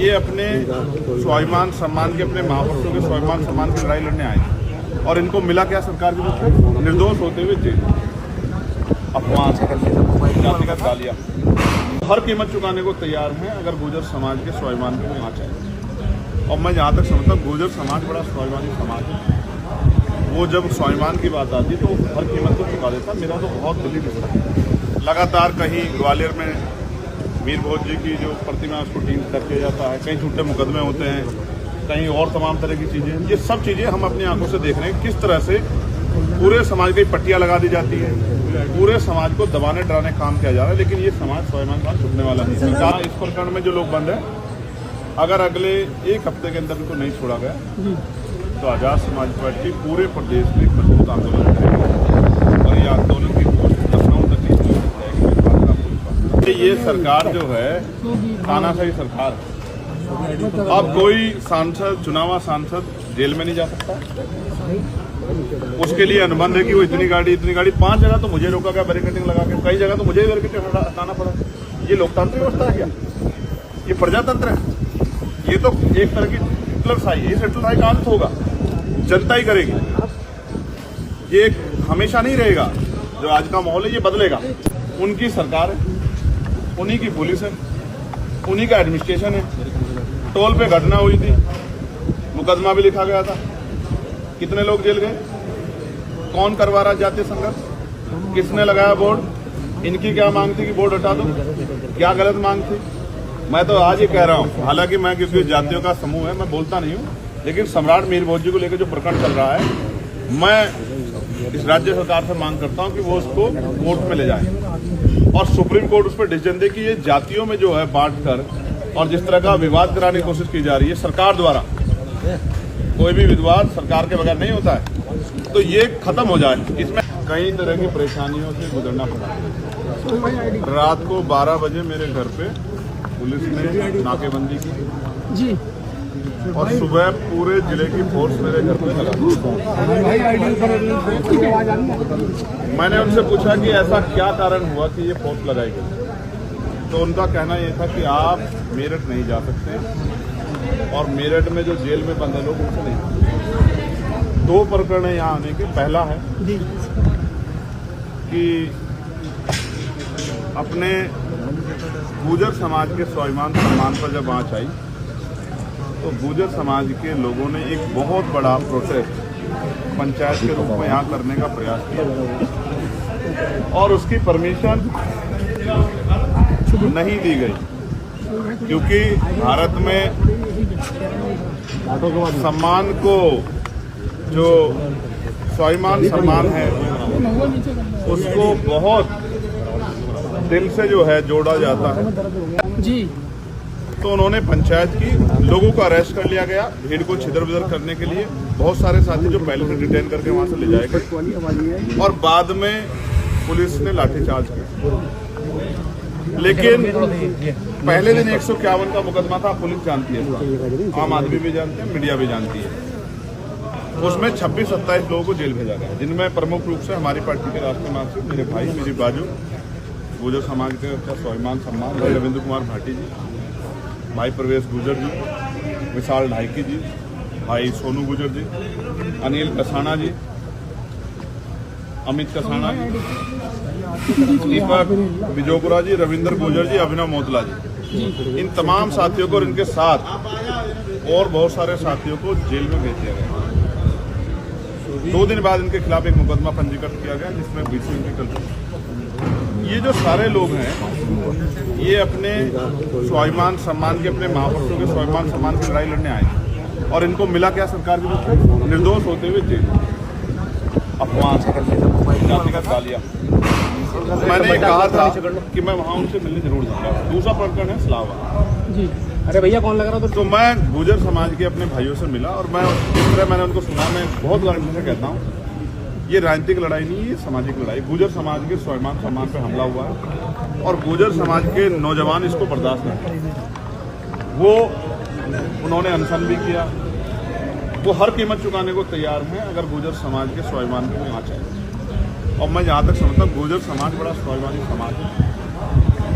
ये अपने स्वाभिमान सम्मान के, अपने महापुरुषों के स्वाभिमान सम्मान की लड़ाई लड़ने आए और इनको मिला क्या सरकार की तरफ से? निर्दोष होते हुए जेल, अपमान, जातिगत गालियाँ, हर कीमत चुकाने को तैयार हैं अगर गुर्जर समाज के स्वाभिमान को यहाँ चाहिए। और मैं जहाँ तक समझता हूँ गुर्जर समाज बड़ा स्वाभिमानी समाज है। वो जब स्वाभिमान की बात आती तो हर कीमत को चुका देता। मेरा तो बहुत दिल्ली टूटा है। लगातार कहीं ग्वालियर में मीर भोज जी की जो प्रतिमा उसको टीम कर किया जाता है, कहीं झूठे मुकदमे होते हैं, कहीं और तमाम तरह की चीज़ें। ये सब चीज़ें हम अपनी आंखों से देख रहे हैं किस तरह से पूरे समाज की पट्टियाँ लगा दी जाती है, पूरे समाज को दबाने डराने काम किया जा रहा है। लेकिन ये समाज स्वाभिमान का छुटने वाला नहीं है। कहा इस प्रकरण में जो लोग बंद हैं, अगर अगले एक हफ्ते के अंदर इनको नहीं छोड़ा गया तो आज़ाद समाज पार्टी पूरे प्रदेश में एक मजबूत आंदोलन करेगी और ये आंदोलन की लखनऊ तक जाएगी। ये सरकार जो है तानाशाही सरकार है। अब कोई सांसद, चुनावा सांसद जेल में नहीं जा सकता। उसके लिए अनुबंध है कि वो इतनी गाड़ी 5 जगह तो मुझे रोका गया बैरिकेडिंग लगा के, कई जगह तो मुझे बैरिकेडिंग हटाना पड़ा। ये लोकतांत्रिक व्यवस्था है क्या? ये प्रजातंत्र है? ये तो एक तरह की हिटलरशाही है। इस हिटलरशाही का अंत होगा, जनता ही करेगी। ये हमेशा नहीं रहेगा। जो आज का माहौल है ये बदलेगा। उनकी सरकार है, उन्हीं की पुलिस है, उन्हीं का एडमिनिस्ट्रेशन है। टोल पे घटना हुई थी, मुकदमा भी लिखा गया था, कितने लोग जेल गए? कौन करवा रहा जातीय संघर्ष? किसने लगाया बोर्ड? इनकी क्या मांग थी कि बोर्ड हटा दो? क्या गलत मांग थी? मैं तो आज ही कह रहा हूँ, हालांकि मैं क्योंकि जातियों का समूह है मैं बोलता नहीं हूँ, लेकिन सम्राट मीर भोज जी को लेकर जो प्रकरण चल रहा है, मैं इस राज्य सरकार से मांग करता हूँ कि वो उसको कोर्ट में ले जाए और सुप्रीम कोर्ट उस पर डिसीजन दे कि ये जातियों में जो है बांट कर और जिस तरह का विवाद कराने की कोशिश की जा रही है सरकार द्वारा, कोई भी विवाद सरकार के बगैर नहीं होता है, तो ये खत्म हो जाए। इसमें कई तरह की परेशानियों से गुजरना पड़ा। रात को 12 बजे मेरे घर पे पुलिस ने नाकेबंदी की जी और सुबह पूरे जिले की फोर्स मेरे घर पे लगा। मैंने उनसे पूछा कि ऐसा क्या कारण हुआ कि ये फोर्स लगाई गई, तो उनका कहना ये था कि आप मेरठ नहीं जा सकते और मेरठ में जो जेल में बंद लोग उनसे नहीं। 2 प्रकरण है यहाँ आने के। पहला है कि अपने गुर्जर समाज के स्वाभिमान सम्मान पर जब आंच आई तो गुर्जर समाज के लोगों ने एक बहुत बड़ा प्रोटेस्ट पंचायत के रूप में यहाँ करने का प्रयास किया और उसकी परमिशन नहीं दी गई, क्योंकि भारत में सम्मान को, जो स्वाभिमान सम्मान है, उसको बहुत दिल से जो है जोड़ा जाता है जी। तो उन्होंने पंचायत की लोगों को अरेस्ट कर लिया गया भीड़ को छिदर बिदर करने के लिए। बहुत सारे साथी जो पहले से डिटेन करके वहां से ले जाए गए और बाद में पुलिस ने लाठीचार्ज किया। लेकिन पहले दिन 151 का मुकदमा था, पुलिस जानती है, आम आदमी भी जानते हैं, मीडिया भी जानती है। उसमें 26-27 लोगों को जेल भेजा गया, जिनमें प्रमुख रूप से हमारी पार्टी के राष्ट्रीय महासचिव, मेरे भाई, मेरी बाजू, गुर्जर समाज के स्वाभिमान सम्मान भाई रविंद्र कुमार भाटी जी, भाई प्रवेश गुर्जर जी, विशाल ढाईकी जी, भाई सोनू गुर्जर जी, अनिल कसाना जी, अमित कसाना जी, दीपक बिजोपुरा जी, रविंद्र गुर्जर जी, अभिनव मोतला जी, इन तमाम साथियों को और इनके साथ और बहुत सारे साथियों को जेल में भेज दिया गया। 2 दिन बाद इनके खिलाफ एक मुकदमा पंजीकृत किया गया जिसमें बीसी की कल्पना। ये जो सारे लोग हैं ये अपने स्वाभिमान सम्मान के, अपने महापुरुषों के स्वाभिमान सम्मान की लड़ाई लड़ने आए और इनको मिला क्या सरकार की तरफ से? निर्दोष होते हुए जेल, अपमान, जातिगत गालियाँ। मैंने कहा था कि मैं वहाँ उनसे मिलने जरूर जाऊँगा। दूसरा प्रकरण है इस्लामाबाद जी। अरे भैया कौन लग रहा था? तो मैं गुर्जर समाज के अपने भाइयों से मिला और मैं जिस तरह मैंने उनको सुना, मैं बहुत गारंटी से कहता हूँ ये राजनीतिक लड़ाई नहीं है, ये सामाजिक लड़ाई। गुर्जर समाज के स्वाभिमान सम्मान पे हमला हुआ है और गुर्जर समाज के नौजवान इसको बर्दाश्त नहीं करते। वो उन्होंने अनशन भी किया, वो हर कीमत चुकाने को तैयार हैं अगर गुर्जर समाज के स्वाभिमान को यहाँ चाहिए। और मैं जहाँ तक समझता हूँ गुर्जर समाज बड़ा स्वाभिमानी समाज है।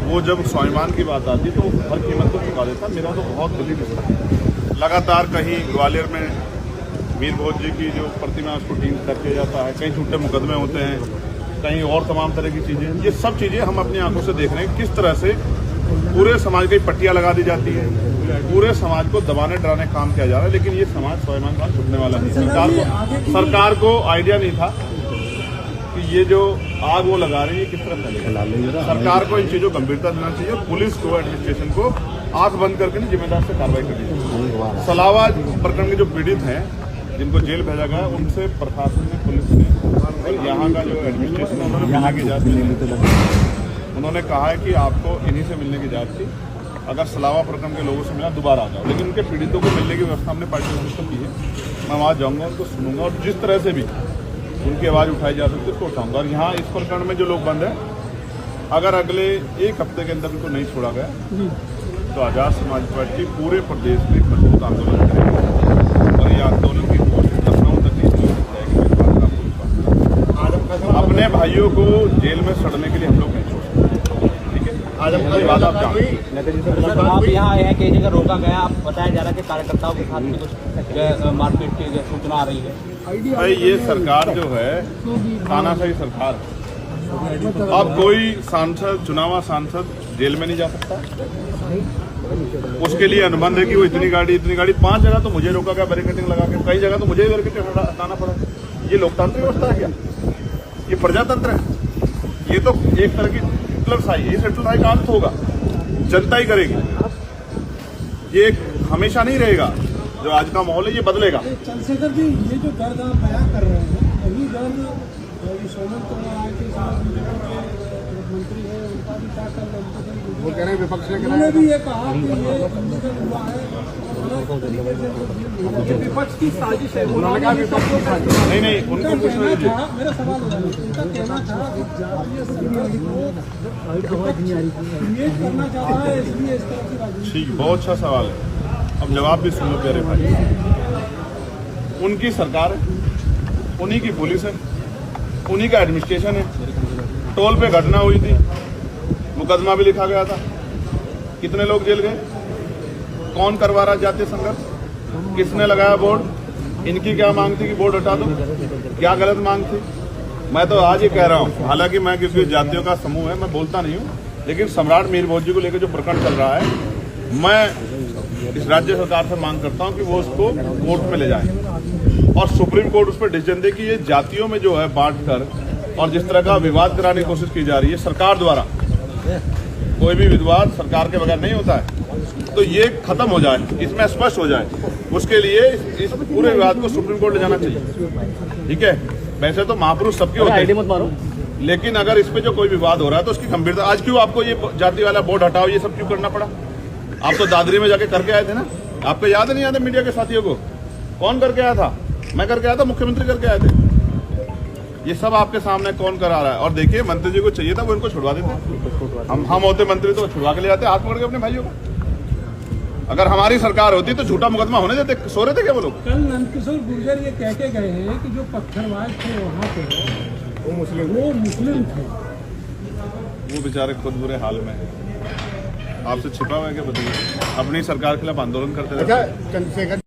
वो जब स्वाभिमान की बात आती तो वो हर कीमत को चुका देता। मेरा तो बहुत दिल्ली में लगातार कहीं ग्वालियर में वीर भोज जी की जो प्रतिमा उसको टीम कर किया जाता है, कहीं झूठे मुकदमे होते हैं, कहीं और तमाम तरह की चीज़ें। ये सब चीज़ें हम अपनी आंखों से देख रहे हैं किस तरह से पूरे समाज की पट्टियां लगा दी जाती है, पूरे समाज को दबाने डराने काम किया जा रहा है। लेकिन ये समाज स्वाभिमान का छूटने वाला नहीं। सरकार को आइडिया नहीं था कि ये जो आग वो लगा रही है किस तरह फैलेगा। सरकार को इन चीज़ों को गंभीरता देना चाहिए, पुलिस को, एडमिनिस्ट्रेशन को आंख बंद करके नहीं जिम्मेदार से कार्रवाई करनी चाहिए। सलावा प्रकरण के जो पीड़ित हैं जिनको जेल भेजा गया, उनसे प्रशासन ने, पुलिस ने और यहाँ का जो एडमिनिस्ट्रेशन है उन्होंने मिलने की इजाज़त उन्होंने कहा है कि आपको इन्हीं से मिलने की इजाज़त थी, अगर सलावा प्रकरण के लोगों से मिला दोबारा आ जाओ। लेकिन उनके पीड़ितों को मिलने की व्यवस्था हमने पार्टी ऑफिस को की है। मैं वहाँ जाऊँगा, उनको सुनूंगा और जिस तरह से भी उनकी आवाज़ उठाई जा सकती है उसको उठाऊंगा। और यहाँ इस प्रकरण में जो लोग बंद हैं, अगर अगले एक हफ्ते के अंदर उनको नहीं छोड़ा गया तो आज़ाद समाज पार्टी पूरे प्रदेश में मजबूत आंदोलन करेगी और ये आंदोलन की लखनऊ तक नहीं चलेगी। अपने भाइयों को जेल में सड़ने के लिए हम लोग नहीं छोड़ सकते, ठीक है। आप यहाँ आए हैं, कई जगह रोका गया, आप बताया जा रहा है कि कार्यकर्ताओं के साथ में कुछ मारपीट की सूचना आ रही है। भाई ये सरकार जो है तानाशाही सरकार, अब कोई सांसद, चुनावा सांसद जेल में नहीं जा सकता। उसके लिए अनुबंध है कि वो इतनी गाड़ी 5 जगह तो मुझे रोका गया बैरिकेडिंग लगा के, कई जगह तो मुझे बैरिकेड हटाना पड़ा। ये लोकतांत्रिक व्यवस्था है क्या? ये प्रजातंत्र है? ये तो एक तरह की हिटलरशाही है। हिटलरशाही का अंत होगा, जनता ही करेगी। ये हमेशा नहीं रहेगा। जो आज का माहौल है ये बदलेगा। चंद्रशेखर जी, ये जो दर्द आप बयां कर रहे हैं, वही दर्द सोमन मंत्री है उनका भी क्या कर रहे हैं? वो कह रहे हैं विपक्ष ने भी ये कहा कि ये हुआ है, विपक्ष की साजिश है। नहीं उनको पूछना चाहिए। मेरा सवाल उनका कहना था क्रिएट करना चाह रहा है, इसलिए इस तरह की राजनीति। ठीक, बहुत अच्छा सवाल है। अब जवाब भी सुन लो प्यारे भाई। उनकी सरकार है, उन्हीं की पुलिस है, उन्हीं का एडमिनिस्ट्रेशन है। टोल पे घटना हुई थी, मुकदमा भी लिखा गया था, कितने लोग जेल गए? कौन करवा रहा जातीय संघर्ष? किसने लगाया बोर्ड? इनकी क्या मांग थी कि बोर्ड हटा दो? क्या गलत मांग थी? मैं तो आज ही कह रहा हूँ, हालांकि मैं किसी जातियों का समूह है, मैं बोलता नहीं हूँ, लेकिन सम्राट मीर भोज जी को लेकर जो प्रकरण चल रहा है, मैं इस राज्य सरकार से मांग करता हूँ कि वो उसको कोर्ट में ले जाए और सुप्रीम कोर्ट उस पर डिसीजन दे कि ये जातियों में जो है बांट कर और जिस तरह का विवाद कराने की कोशिश की जा रही है सरकार द्वारा, कोई भी विवाद सरकार के बगैर नहीं होता है, तो ये खत्म हो जाए, इसमें स्पष्ट हो जाए। उसके लिए इस पूरे विवाद को सुप्रीम कोर्ट ले जाना चाहिए, ठीक है। वैसे तो महापुरुष सबके होते हैं, लेकिन अगर इस पे जो कोई विवाद हो रहा है तो उसकी गंभीरता, आज क्यों आपको ये जाति वाला बोर्ड हटाओ ये सब क्यों करना पड़ा? आप तो दादरी में जाके करके आए थे ना, आपको याद नहीं आता मीडिया के साथियों को? कौन करके आया था? मैं करके आया था, मुख्यमंत्री करके आए थे। ये सब आपके सामने कौन करा रहा है? और देखिए, मंत्री जी को चाहिए था वो इनको छुड़वा देते। हम होते मंत्री तो छुड़वा के ले जाते हाथ पकड़ के अपने भाइयों को। अगर हमारी सरकार होती तो झूठा मुकदमा होने देते? सो रहे थे क्या वो लोग? कल नंदकिशोर गुर्जर ये कह के गए हैं कि जो पत्थरबाज थे वहाँ पे वो मुस्लिम थे। वो बेचारे खुद बुरे हाल में है, आपसे छिपा हुआ है क्या? बताइए। अपनी सरकार के खिलाफ आंदोलन करते थे।